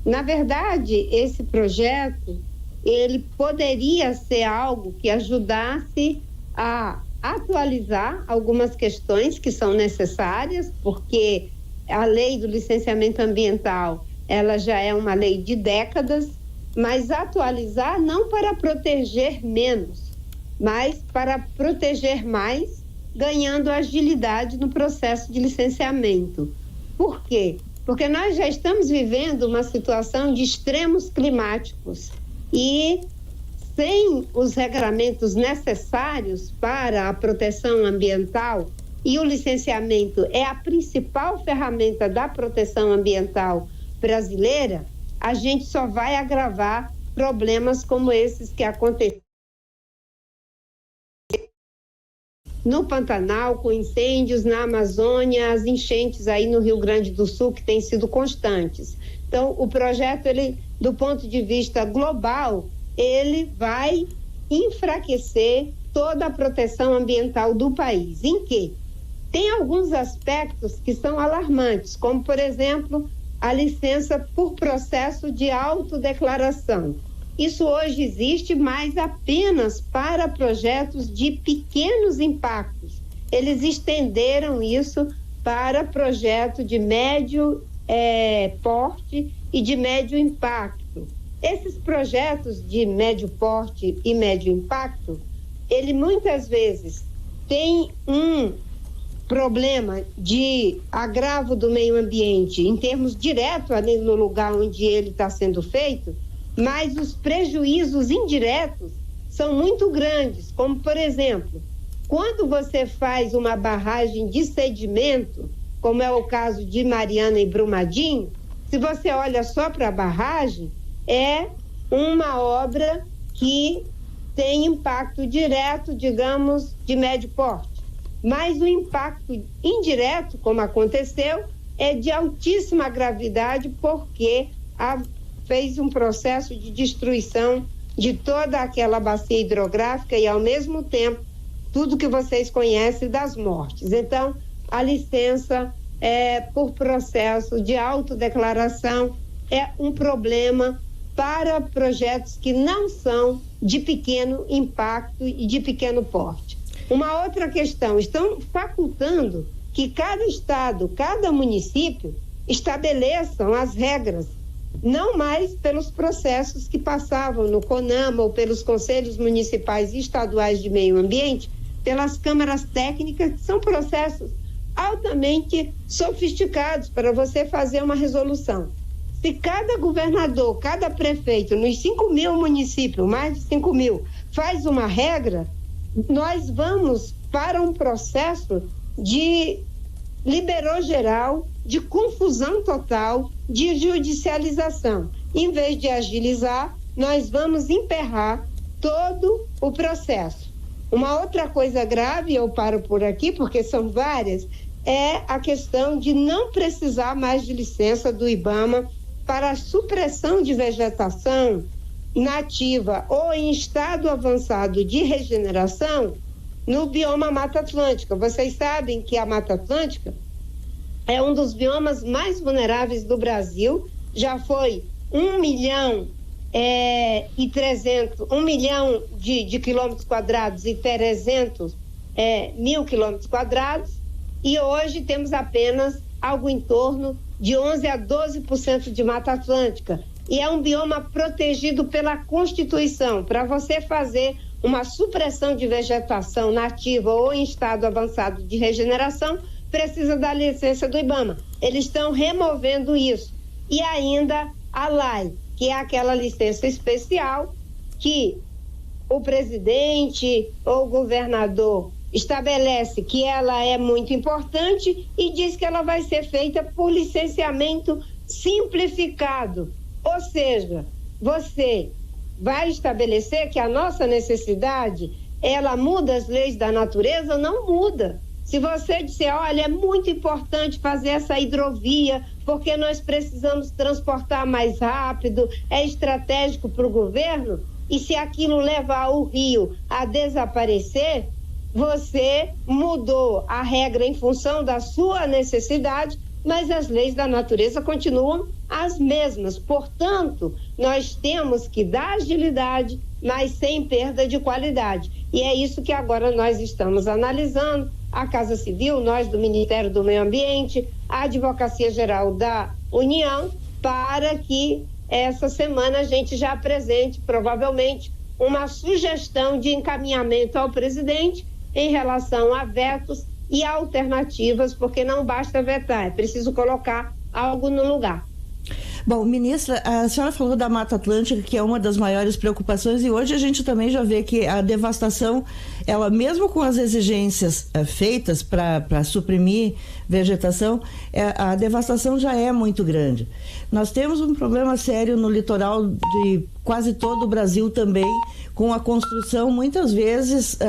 Na verdade, esse projeto, ele poderia ser algo que ajudasse a atualizar algumas questões que são necessárias, porque a lei do licenciamento ambiental, ela já é uma lei de décadas, mas atualizar não para proteger menos, mas para proteger mais, ganhando agilidade no processo de licenciamento. Por quê? Porque nós já estamos vivendo uma situação de extremos climáticos e sem os regramentos necessários para a proteção ambiental, e o licenciamento é a principal ferramenta da proteção ambiental brasileira, a gente só vai agravar problemas como esses que aconteceram no Pantanal, com incêndios na Amazônia, as enchentes aí no Rio Grande do Sul, que têm sido constantes. Então, o projeto, ele, do ponto de vista global, ele vai enfraquecer toda a proteção ambiental do país. Em quê? Tem alguns aspectos que são alarmantes, como, por exemplo, a licença por processo de autodeclaração. Isso hoje existe, mas apenas para projetos de pequenos impactos. Eles estenderam isso para projeto de médio porte e de médio impacto. Esses projetos de médio porte e médio impacto, ele muitas vezes tem um problema de agravo do meio ambiente em termos diretos ali no lugar onde ele está sendo feito, mas os prejuízos indiretos são muito grandes, como, por exemplo, quando você faz uma barragem de sedimento, como é o caso de Mariana e Brumadinho, se você olha só para a barragem, é uma obra que tem impacto direto, digamos, de médio porte. Mas o impacto indireto, como aconteceu, é de altíssima gravidade, porque fez um processo de destruição de toda aquela bacia hidrográfica e, ao mesmo tempo, tudo que vocês conhecem das mortes. Então, a licença por processo de autodeclaração é um problema para projetos que não são de pequeno impacto e de pequeno porte. Uma outra questão, estão facultando que cada estado, cada município estabeleçam as regras, não mais pelos processos que passavam no CONAMA ou pelos conselhos municipais e estaduais de meio ambiente, pelas câmaras técnicas, que são processos altamente sofisticados para você fazer uma resolução. Se cada governador, cada prefeito, nos 5.000 municípios, mais de 5.000, faz uma regra, nós vamos para um processo de liberou geral, de confusão total, de judicialização. Em vez de agilizar, nós vamos emperrar todo o processo. Uma outra coisa grave, eu paro por aqui, porque são várias, é a questão de não precisar mais de licença do IBAMA para a supressão de vegetação nativa ou em estado avançado de regeneração no bioma Mata Atlântica. Vocês sabem que a Mata Atlântica é um dos biomas mais vulneráveis do Brasil. Já foi 1 milhão de quilômetros quadrados e 300 mil quilômetros quadrados, e hoje temos apenas algo em torno de 11 a 12% de Mata Atlântica. E é um bioma protegido pela Constituição. Para você fazer uma supressão de vegetação nativa ou em estado avançado de regeneração, precisa da licença do IBAMA. Eles estão removendo isso. E ainda a LAI, que é aquela licença especial que o presidente ou o governador estabelece que ela é muito importante e diz que ela vai ser feita por licenciamento simplificado. Ou seja, você vai estabelecer que a nossa necessidade, ela muda as leis da natureza? Não muda. Se você disser, olha, é muito importante fazer essa hidrovia, porque nós precisamos transportar mais rápido, é estratégico para o governo, e se aquilo levar o rio a desaparecer, você mudou a regra em função da sua necessidade, mas as leis da natureza continuam as mesmas. Portanto, nós temos que dar agilidade, mas sem perda de qualidade. E é isso que agora nós estamos analisando. A Casa Civil, nós do Ministério do Meio Ambiente, a Advocacia Geral da União, para que essa semana a gente já apresente, provavelmente, uma sugestão de encaminhamento ao presidente em relação a vetos e alternativas, porque não basta vetar, é preciso colocar algo no lugar. Bom, ministra, a senhora falou da Mata Atlântica, que é uma das maiores preocupações, e hoje a gente também já vê que a devastação, ela mesmo com as exigências feitas para suprimir vegetação, a devastação já é muito grande. Nós temos um problema sério no litoral de quase todo o Brasil também, com a construção, muitas vezes,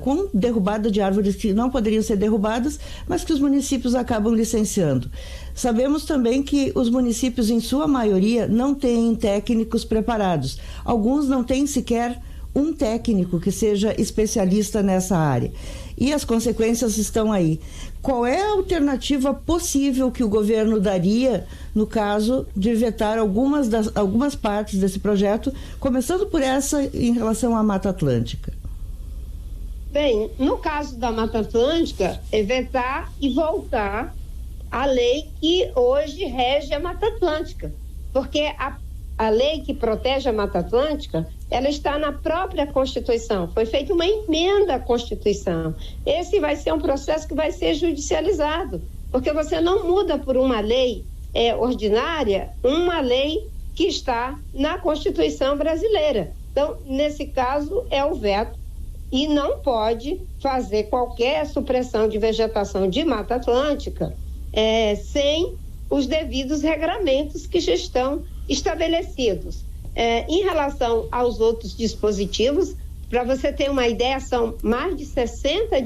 com derrubada de árvores que não poderiam ser derrubadas, mas que os municípios acabam licenciando. Sabemos também que os municípios, em sua maioria, não têm técnicos preparados. Alguns não têm sequer um técnico que seja especialista nessa área. E as consequências estão aí. Qual é a alternativa possível que o governo daria no caso de vetar algumas partes desse projeto, começando por essa em relação à Mata Atlântica? Bem, no caso da Mata Atlântica, é vetar e voltar a lei que hoje rege a Mata Atlântica, porque a lei que protege a Mata Atlântica, ela está na própria Constituição, foi feita uma emenda à Constituição. Esse vai ser um processo que vai ser judicializado, porque você não muda por uma lei ordinária, uma lei que está na Constituição brasileira. Então, nesse caso, é o veto, e não pode fazer qualquer supressão de vegetação de Mata Atlântica sem os devidos regramentos que já estão estabelecidos. Em relação aos outros dispositivos, para você ter uma ideia, são mais de 60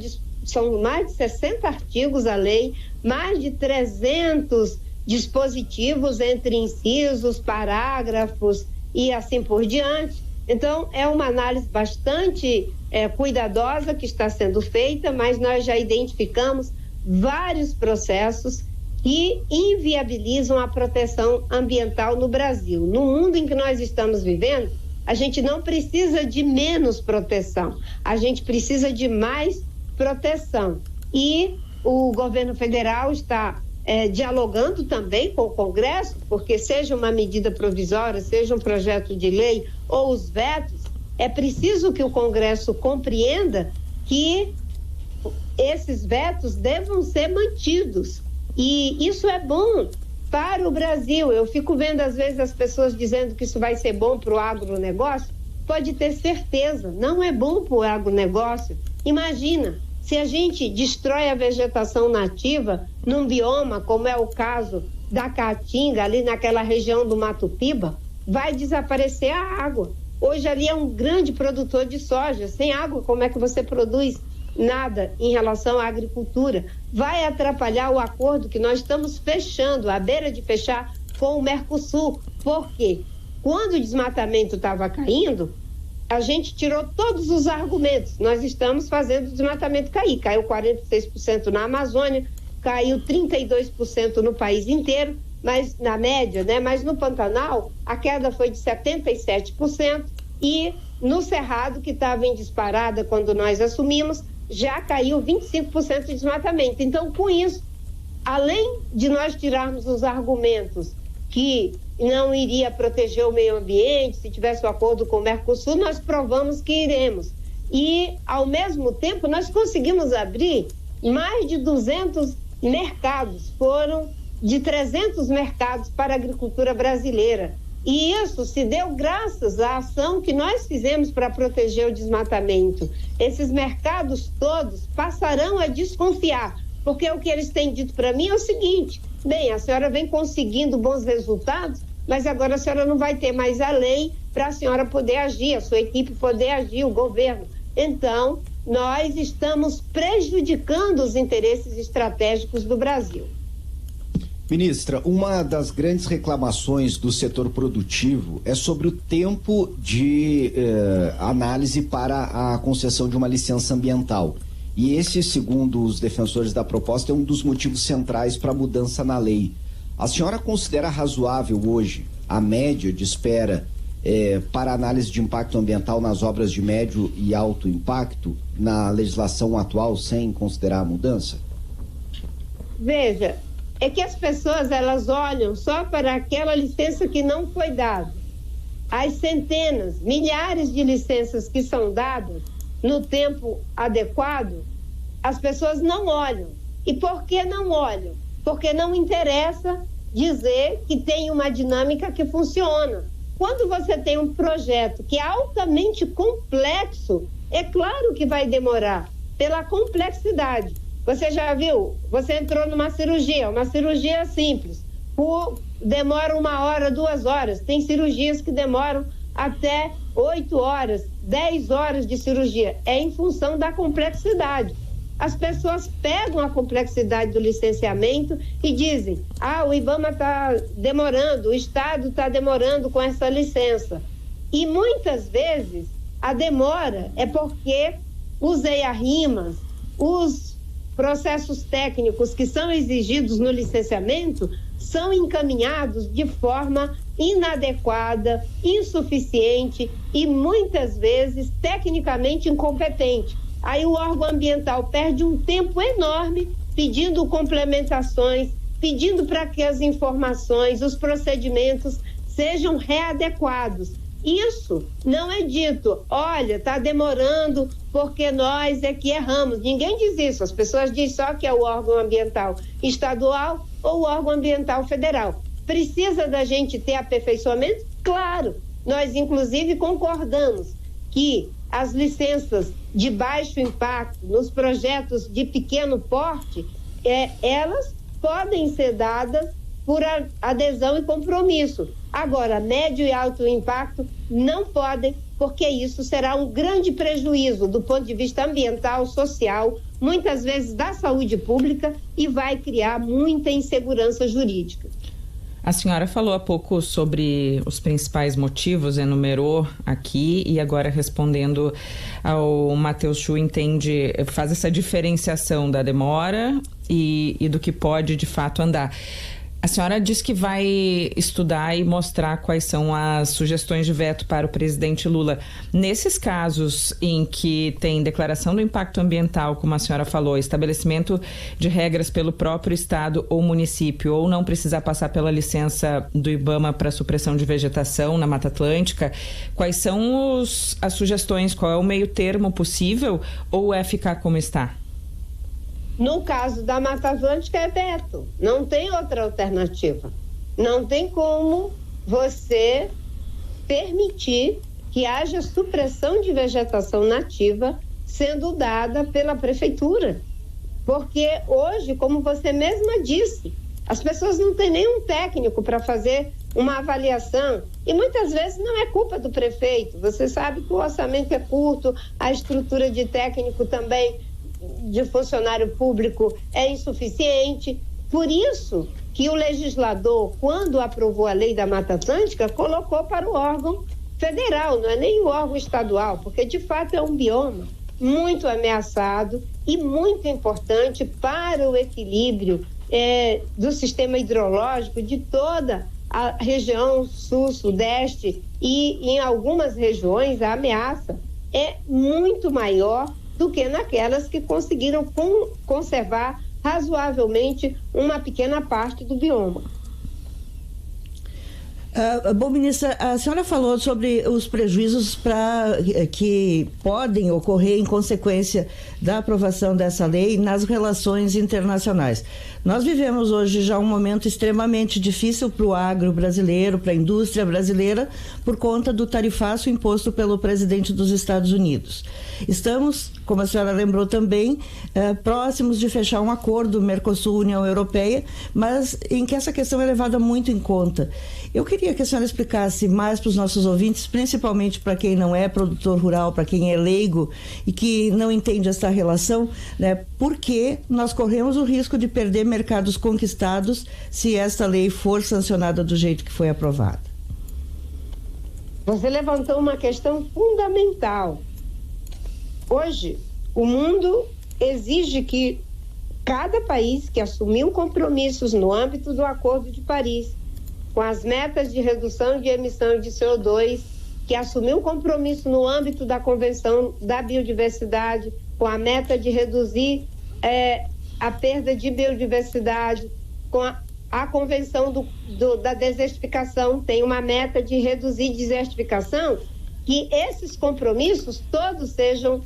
artigos a lei, mais de 300 dispositivos entre incisos, parágrafos e assim por diante. Então, é uma análise bastante cuidadosa que está sendo feita, mas nós já identificamos vários processos que inviabilizam a proteção ambiental no Brasil. No mundo em que nós estamos vivendo, a gente não precisa de menos proteção, a gente precisa de mais proteção. E o governo federal está dialogando também com o Congresso, porque seja uma medida provisória, seja um projeto de lei ou os vetos, é preciso que o Congresso compreenda que esses vetos devam ser mantidos. E isso é bom para o Brasil. Eu fico vendo às vezes as pessoas dizendo que isso vai ser bom para o agronegócio. Pode ter certeza, não é bom para o agronegócio. Imagina, se a gente destrói a vegetação nativa num bioma, como é o caso da Caatinga, ali naquela região do Mato Piba, vai desaparecer a água. Hoje ali é um grande produtor de soja. Sem água, como é que você produz nada em relação à agricultura? Vai atrapalhar o acordo que nós estamos fechando, à beira de fechar com o Mercosul. Por quê? Quando o desmatamento estava caindo, a gente tirou todos os argumentos. Nós estamos fazendo o desmatamento cair. Caiu 46% na Amazônia, caiu 32% no país inteiro, mas na média, né? Mas no Pantanal, a queda foi de 77%, e no Cerrado, que estava em disparada quando nós assumimos, já caiu 25% de desmatamento. Então, com isso, além de nós tirarmos os argumentos que não iria proteger o meio ambiente, se tivesse o acordo com o Mercosul, nós provamos que iremos. E, ao mesmo tempo, nós conseguimos abrir mais de 200 mercados, foram de 300 mercados para a agricultura brasileira. E isso se deu graças à ação que nós fizemos para proteger o desmatamento. Esses mercados todos passarão a desconfiar, porque o que eles têm dito para mim é o seguinte: bem, a senhora vem conseguindo bons resultados, mas agora a senhora não vai ter mais a lei para a senhora poder agir, a sua equipe poder agir, o governo. Então, nós estamos prejudicando os interesses estratégicos do Brasil. Ministra, uma das grandes reclamações do setor produtivo é sobre o tempo de análise para a concessão de uma licença ambiental. E esse, segundo os defensores da proposta, é um dos motivos centrais para a mudança na lei. A senhora considera razoável hoje a média de espera para análise de impacto ambiental nas obras de médio e alto impacto na legislação atual, sem considerar a mudança? Veja, é que as pessoas elas olham só para aquela licença que não foi dada. As centenas, milhares de licenças que são dadas no tempo adequado, as pessoas não olham. E por que não olham? Porque não interessa dizer que tem uma dinâmica que funciona. Quando você tem um projeto que é altamente complexo, é claro que vai demorar pela complexidade. Você já viu? Você entrou numa cirurgia, uma cirurgia simples. Demora 1 hora, 2 horas. Tem cirurgias que demoram até 8 horas, 10 horas de cirurgia. É em função da complexidade. As pessoas pegam a complexidade do licenciamento e dizem: o IBAMA está demorando, o Estado está demorando com essa licença. E muitas vezes a demora é porque os EIA-RIMAs, os processos técnicos que são exigidos no licenciamento são encaminhados de forma inadequada, insuficiente e muitas vezes tecnicamente incompetente. Aí o órgão ambiental perde um tempo enorme pedindo complementações, pedindo para que as informações, os procedimentos sejam readequados. Isso não é dito, olha, está demorando porque nós é que erramos. Ninguém diz isso, as pessoas dizem só que é o órgão ambiental estadual ou o órgão ambiental federal. Precisa da gente ter aperfeiçoamento? Claro, nós inclusive concordamos que as licenças de baixo impacto nos projetos de pequeno porte, elas podem ser dadas por adesão e compromisso. Agora, médio e alto impacto não podem, porque isso será um grande prejuízo do ponto de vista ambiental, social, muitas vezes da saúde pública, e vai criar muita insegurança jurídica. A senhora falou há pouco sobre os principais motivos, enumerou aqui, e agora respondendo ao Matheus Chu, faz essa diferenciação da demora e do que pode de fato andar. A senhora disse que vai estudar e mostrar quais são as sugestões de veto para o presidente Lula. Nesses casos em que tem declaração do impacto ambiental, como a senhora falou, estabelecimento de regras pelo próprio estado ou município, ou não precisar passar pela licença do IBAMA para supressão de vegetação na Mata Atlântica, quais são as sugestões? Qual é o meio termo possível ou é ficar como está? No caso da Mata Atlântica é veto, não tem outra alternativa. Não tem como você permitir que haja supressão de vegetação nativa sendo dada pela prefeitura. Porque hoje, como você mesma disse, as pessoas não têm nenhum técnico para fazer uma avaliação e muitas vezes não é culpa do prefeito. Você sabe que o orçamento é curto, a estrutura de técnico também de funcionário público é insuficiente. Por isso que o legislador, quando aprovou a lei da Mata Atlântica, colocou para o órgão federal, não é nem o órgão estadual, porque de fato é um bioma muito ameaçado e muito importante para o equilíbrio do sistema hidrológico de toda a região sul, sudeste, e em algumas regiões a ameaça é muito maior do que naquelas que conseguiram conservar razoavelmente uma pequena parte do bioma. Bom, ministra, a senhora falou sobre os prejuízos que podem ocorrer em consequência da aprovação dessa lei nas relações internacionais. Nós vivemos hoje já um momento extremamente difícil para o agro brasileiro, para a indústria brasileira, por conta do tarifaço imposto pelo presidente dos Estados Unidos. Estamos, como a senhora lembrou também, próximos de fechar um acordo Mercosul-União Europeia, mas em que essa questão é levada muito em conta. Eu queria que a senhora explicasse mais para os nossos ouvintes, principalmente para quem não é produtor rural, para quem é leigo e que não entende essa relação, né? Por que nós corremos o risco de perder mercados conquistados se esta lei for sancionada do jeito que foi aprovada? Você levantou uma questão fundamental. Hoje, o mundo exige que cada país que assumiu compromissos no âmbito do Acordo de Paris, com as metas de redução de emissão de CO2, que assumiu compromisso no âmbito da Convenção da Biodiversidade, com a meta de reduzir a perda de biodiversidade, com a Convenção da Desertificação, tem uma meta de reduzir desertificação, que esses compromissos todos sejam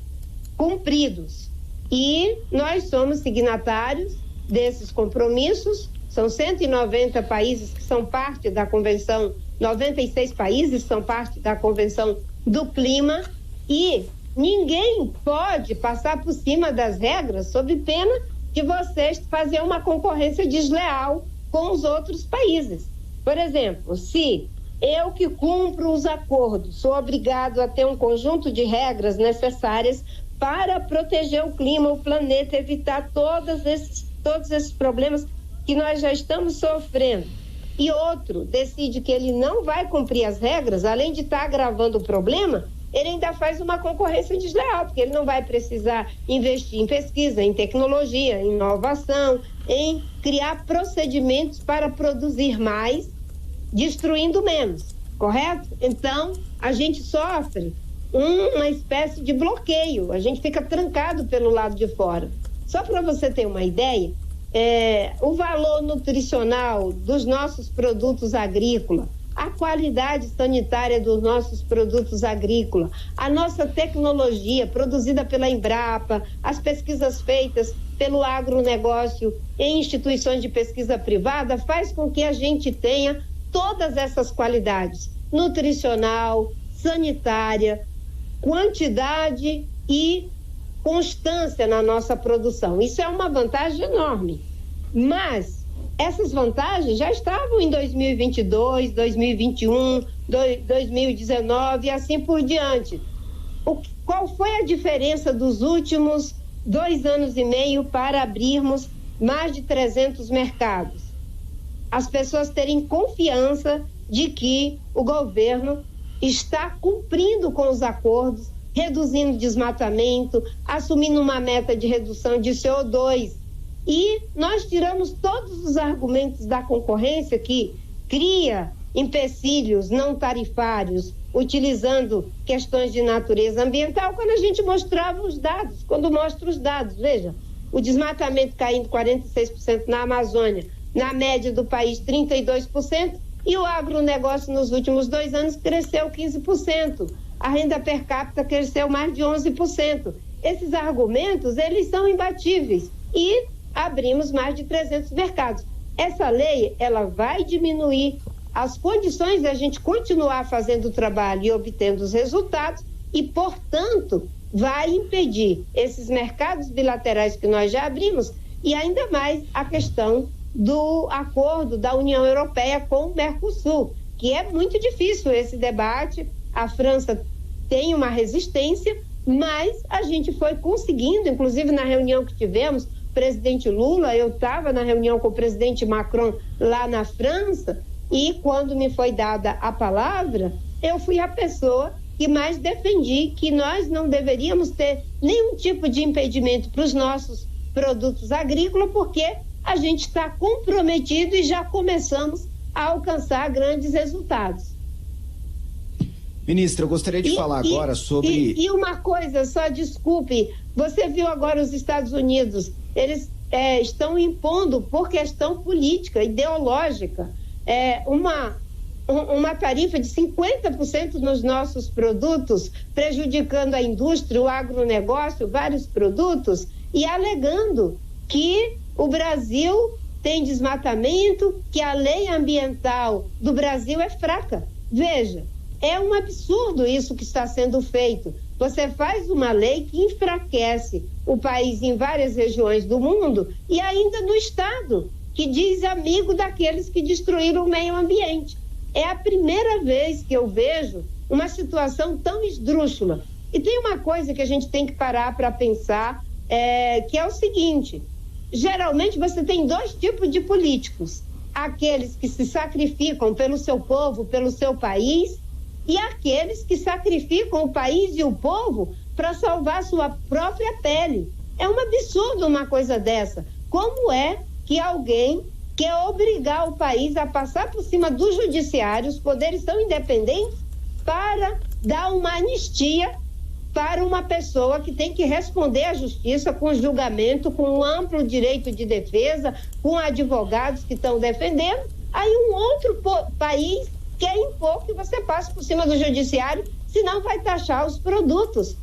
cumpridos. E nós somos signatários desses compromissos, são 190 países que são parte da Convenção, 96 países são parte da Convenção do Clima, e ninguém pode passar por cima das regras sob pena de vocês fazer uma concorrência desleal com os outros países. Por exemplo, se eu que cumpro os acordos sou obrigado a ter um conjunto de regras necessárias para proteger o clima, o planeta, evitar todos esses problemas que nós já estamos sofrendo, e outro decide que ele não vai cumprir as regras, além de estar agravando o problema, ele ainda faz uma concorrência desleal, porque ele não vai precisar investir em pesquisa, em tecnologia, em inovação, em criar procedimentos para produzir mais, destruindo menos, correto? Então, a gente sofre uma espécie de bloqueio, a gente fica trancado pelo lado de fora. Só para você ter uma ideia, o valor nutricional dos nossos produtos agrícolas, a qualidade sanitária dos nossos produtos agrícolas, a nossa tecnologia produzida pela Embrapa, as pesquisas feitas pelo agronegócio em instituições de pesquisa privada, faz com que a gente tenha todas essas qualidades: nutricional, sanitária, quantidade e constância na nossa produção. Isso é uma vantagem enorme, mas essas vantagens já estavam em 2022, 2021, 2019 e assim por diante. Qual foi a diferença dos últimos 2 anos e meio para abrirmos mais de 300 mercados? As pessoas terem confiança de que o governo está cumprindo com os acordos, reduzindo desmatamento, assumindo uma meta de redução de CO2. E nós tiramos todos os argumentos da concorrência que cria empecilhos não tarifários, utilizando questões de natureza ambiental, quando a gente mostrava os dados, quando mostra os dados. Veja, o desmatamento caindo 46% na Amazônia, na média do país 32%, e o agronegócio nos últimos 2 anos cresceu 15%. A renda per capita cresceu mais de 11%. Esses argumentos, eles são imbatíveis. E abrimos mais de 300 mercados. Essa lei, ela vai diminuir as condições de a gente continuar fazendo o trabalho e obtendo os resultados e, portanto, vai impedir esses mercados bilaterais que nós já abrimos e ainda mais a questão do acordo da União Europeia com o Mercosul, que é muito difícil esse debate. A França tem uma resistência, mas a gente foi conseguindo, inclusive na reunião que tivemos, o presidente Lula, eu estava na reunião com o presidente Macron lá na França, e quando me foi dada a palavra, eu fui a pessoa que mais defendi que nós não deveríamos ter nenhum tipo de impedimento para os nossos produtos agrícolas, porque a gente está comprometido e já começamos a alcançar grandes resultados. Ministra, eu gostaria de falar agora sobre... E uma coisa, só desculpe, você viu agora os Estados Unidos, eles estão impondo por questão política, ideológica, uma tarifa de 50% nos nossos produtos, prejudicando a indústria, o agronegócio, vários produtos, e alegando que o Brasil tem desmatamento, que a lei ambiental do Brasil é fraca. Veja, é um absurdo isso que está sendo feito. Você faz uma lei que enfraquece o país em várias regiões do mundo e ainda no Estado, que diz amigo daqueles que destruíram o meio ambiente. É a primeira vez que eu vejo uma situação tão esdrúxula. E tem uma coisa que a gente tem que parar para pensar, que é o seguinte: geralmente você tem 2 tipos de políticos: aqueles que se sacrificam pelo seu povo, pelo seu país, e aqueles que sacrificam o país e o povo para salvar sua própria pele. É um absurdo uma coisa dessa. Como é que alguém quer obrigar o país a passar por cima do judiciário, os poderes são independentes, para dar uma anistia para uma pessoa que tem que responder à justiça com julgamento, com um amplo direito de defesa, com advogados que estão defendendo? Aí um outro país quer impor que você passe por cima do judiciário, senão vai taxar os produtos.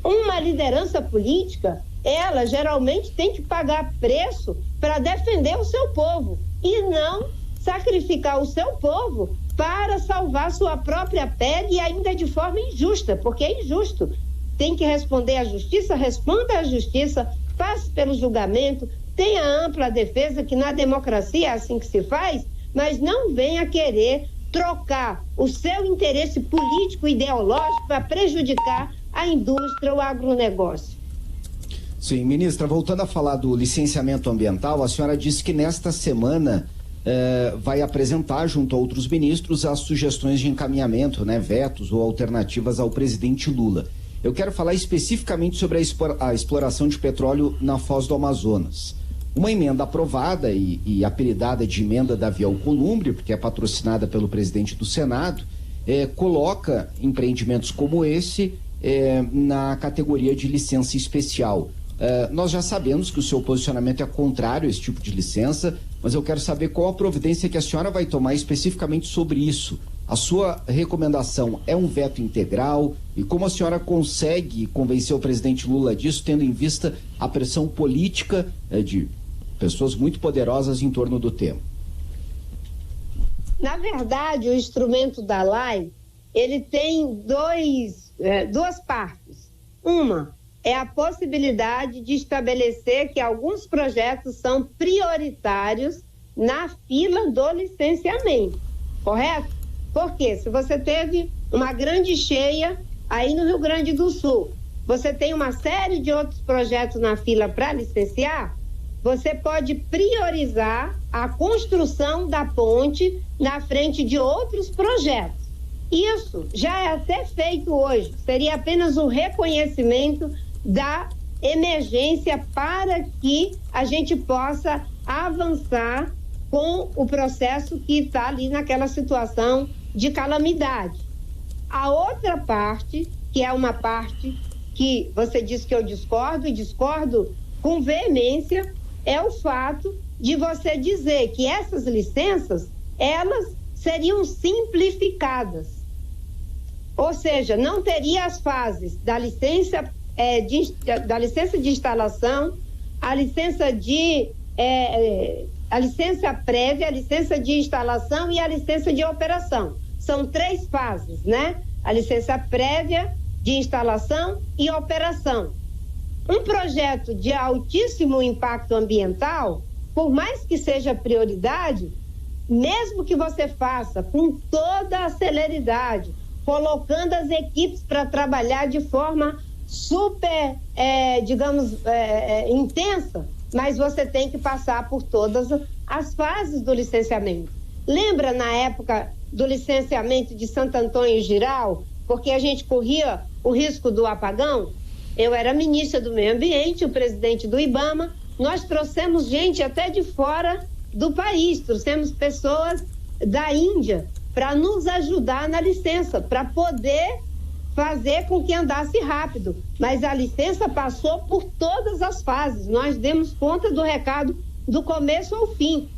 Uma liderança política, ela geralmente tem que pagar preço para defender o seu povo e não sacrificar o seu povo para salvar sua própria pele, e ainda de forma injusta, porque é injusto. Tem que responder à justiça, responda à justiça, passe pelo julgamento, tenha ampla defesa, que na democracia é assim que se faz, mas não venha querer trocar o seu interesse político ideológico para prejudicar a indústria, o agronegócio. Sim, ministra, voltando a falar do licenciamento ambiental, a senhora disse que nesta semana vai apresentar, junto a outros ministros, as sugestões de encaminhamento, né, vetos ou alternativas ao presidente Lula. Eu quero falar especificamente sobre a exploração de petróleo na Foz do Amazonas. Uma emenda aprovada e apelidada de emenda Davi Alcolumbre, porque é patrocinada pelo presidente do Senado, coloca empreendimentos como esse na categoria de licença especial. Nós já sabemos que o seu posicionamento é contrário a esse tipo de licença, mas eu quero saber qual a providência que a senhora vai tomar especificamente sobre isso. A sua recomendação é um veto integral? E como a senhora consegue convencer o presidente Lula disso, tendo em vista a pressão política de pessoas muito poderosas em torno do tema? Na verdade, o instrumento da lei, ele tem duas partes. Uma é a possibilidade de estabelecer que alguns projetos são prioritários na fila do licenciamento, correto? Porque se você teve uma grande cheia aí no Rio Grande do Sul, você tem uma série de outros projetos na fila para licenciar, você pode priorizar a construção da ponte na frente de outros projetos. Isso já é até feito hoje, seria apenas um reconhecimento da emergência para que a gente possa avançar com o processo que está ali naquela situação de calamidade. A outra parte, que é uma parte que você disse que eu discordo, e discordo com veemência, é o fato de você dizer que essas licenças, elas seriam simplificadas. Ou seja, não teria as fases da licença de instalação, a licença prévia, a licença de instalação e a licença de operação. São 3 fases, né? A licença prévia, de instalação e operação. Um projeto de altíssimo impacto ambiental, por mais que seja prioridade, mesmo que você faça com toda a celeridade, colocando as equipes para trabalhar de forma super, intensa, mas você tem que passar por todas as fases do licenciamento. Lembra na época do licenciamento de Santo Antônio e Jirau, porque a gente corria o risco do apagão? Eu era ministra do Meio Ambiente, o presidente do IBAMA, nós trouxemos gente até de fora do país, trouxemos pessoas da Índia para nos ajudar na licença, para poder fazer com que andasse rápido. Mas a licença passou por todas as fases, nós demos conta do recado do começo ao fim.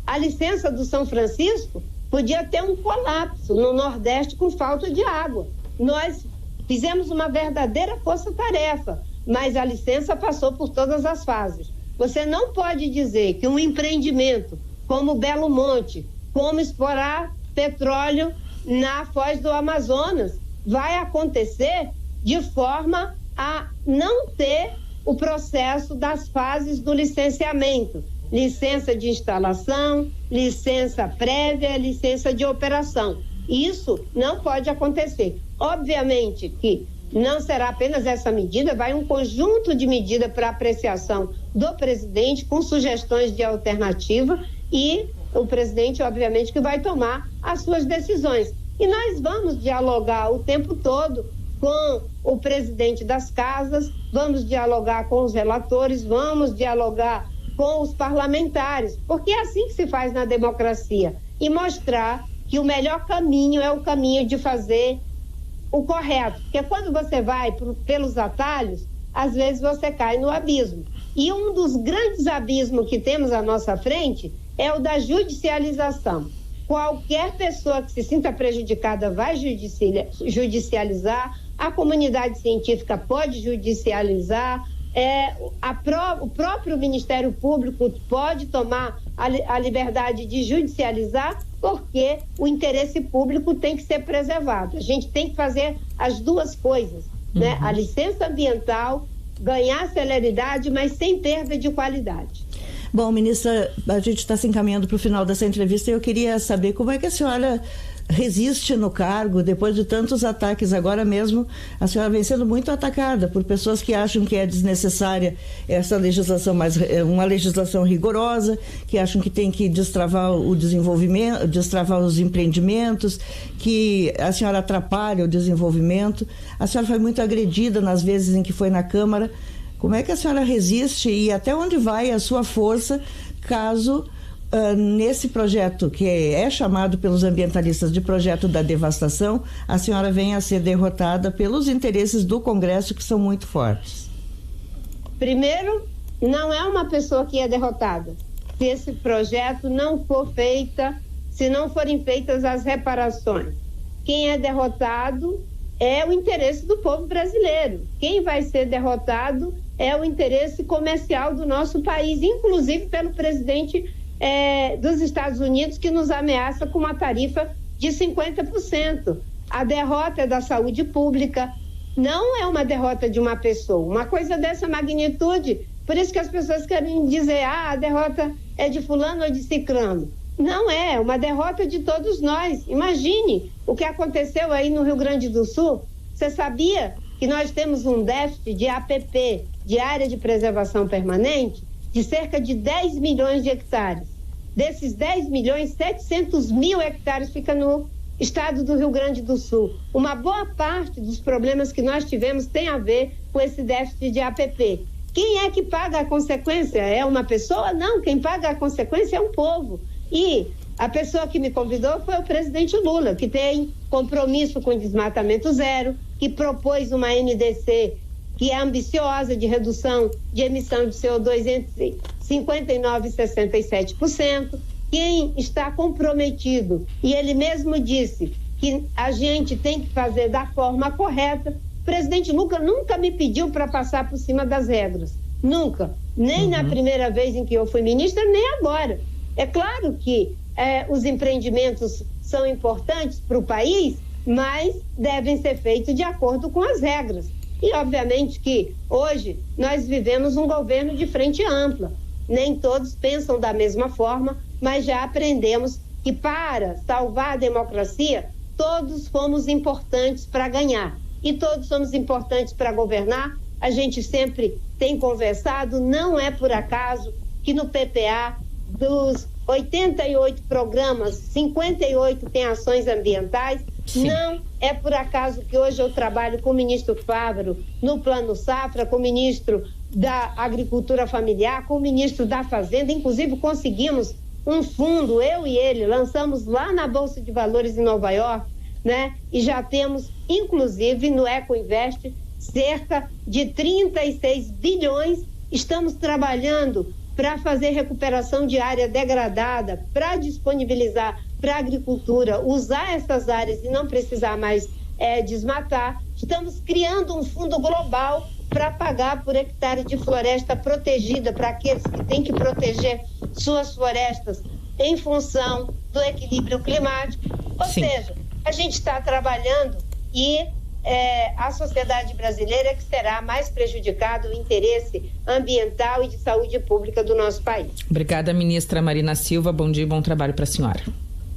A licença do São Francisco podia ter um colapso no Nordeste com falta de água. Nós fizemos uma verdadeira força-tarefa, mas a licença passou por todas as fases. Você não pode dizer que um empreendimento como Belo Monte, como explorar petróleo na Foz do Amazonas, vai acontecer de forma a não ter o processo das fases do licenciamento. Licença de instalação, licença prévia, licença de operação. Isso não pode acontecer. Obviamente que não será apenas essa medida, vai um conjunto de medidas para apreciação do presidente com sugestões de alternativa e o presidente, obviamente, que vai tomar as suas decisões. E nós vamos dialogar o tempo todo com o presidente das casas, vamos dialogar com os relatores, vamos dialogar com os parlamentares, porque é assim que se faz na democracia, e mostrar que o melhor caminho é o caminho de fazer o correto, porque quando você vai pelos atalhos, às vezes você cai no abismo. E um dos grandes abismos que temos à nossa frente é o da judicialização. Qualquer pessoa que se sinta prejudicada vai judicializar, a comunidade científica pode judicializar, o próprio Ministério Público pode tomar a liberdade de judicializar, porque o interesse público tem que ser preservado. A gente tem que fazer as duas coisas, né? A licença ambiental, ganhar celeridade, mas sem perda de qualidade. Bom, ministra, a gente está se encaminhando para o final dessa entrevista e eu queria saber como é que a senhora resiste no cargo depois de tantos ataques. Agora mesmo a senhora vem sendo muito atacada por pessoas que acham que é desnecessária essa legislação, uma legislação rigorosa, que acham que tem que destravar o desenvolvimento, destravar os empreendimentos, que a senhora atrapalha o desenvolvimento. A senhora foi muito agredida nas vezes em que foi na Câmara. Como é que a senhora resiste e até onde vai a sua força caso nesse projeto, que é chamado pelos ambientalistas de projeto da devastação, a senhora venha a ser derrotada pelos interesses do Congresso, que são muito fortes? Primeiro, não é uma pessoa que é derrotada. Se esse projeto não for feita, se não forem feitas as reparações, quem é derrotado é o interesse do povo brasileiro. Quem vai ser derrotado é o interesse comercial do nosso país, inclusive pelo presidente dos Estados Unidos, que nos ameaça com uma tarifa de 50%. A derrota é da saúde pública, não é uma derrota de uma pessoa. Uma coisa dessa magnitude, por isso que as pessoas querem dizer, a derrota é de fulano ou de ciclano. Não é uma derrota de todos nós. Imagine o que aconteceu aí no Rio Grande do Sul. Você sabia que nós temos um déficit de APP, de área de preservação permanente, de cerca de 10 milhões de hectares. Desses 10 milhões, 700 mil hectares ficam no estado do Rio Grande do Sul. Uma boa parte dos problemas que nós tivemos tem a ver com esse déficit de APP. Quem é que paga a consequência? É uma pessoa? Não, quem paga a consequência é um povo. E a pessoa que me convidou foi o presidente Lula, que tem compromisso com o desmatamento zero, que propôs uma NDC que é ambiciosa de redução de emissão de CO2 entre 59% e 67%. Quem está comprometido, e ele mesmo disse que a gente tem que fazer da forma correta. O presidente Lula nunca me pediu para passar por cima das regras. Nunca. Nem na primeira vez em que eu fui ministra, nem agora. É claro que os empreendimentos são importantes para o país, mas devem ser feitos de acordo com as regras. E, obviamente, que hoje nós vivemos um governo de frente ampla. Nem todos pensam da mesma forma, mas já aprendemos que para salvar a democracia, todos fomos importantes para ganhar. E todos somos importantes para governar. A gente sempre tem conversado, não é por acaso que no PPA, dos 88 programas, 58 tem ações ambientais. Sim. Não é por acaso que hoje eu trabalho com o ministro Fávaro no Plano Safra, com o ministro da Agricultura Familiar, com o ministro da Fazenda. Inclusive conseguimos um fundo, eu e ele, lançamos lá na Bolsa de Valores em Nova York, né? E já temos, inclusive, no EcoInvest, cerca de 36 bilhões. Estamos trabalhando para fazer recuperação de área degradada, para disponibilizar para a agricultura, usar essas áreas e não precisar mais desmatar. Estamos criando um fundo global para pagar por hectare de floresta protegida para aqueles que têm que proteger suas florestas em função do equilíbrio climático. Ou seja, a gente está trabalhando e a sociedade brasileira é que será mais prejudicada, o interesse ambiental e de saúde pública do nosso país. Obrigada, ministra Marina Silva. Bom dia e bom trabalho para a senhora.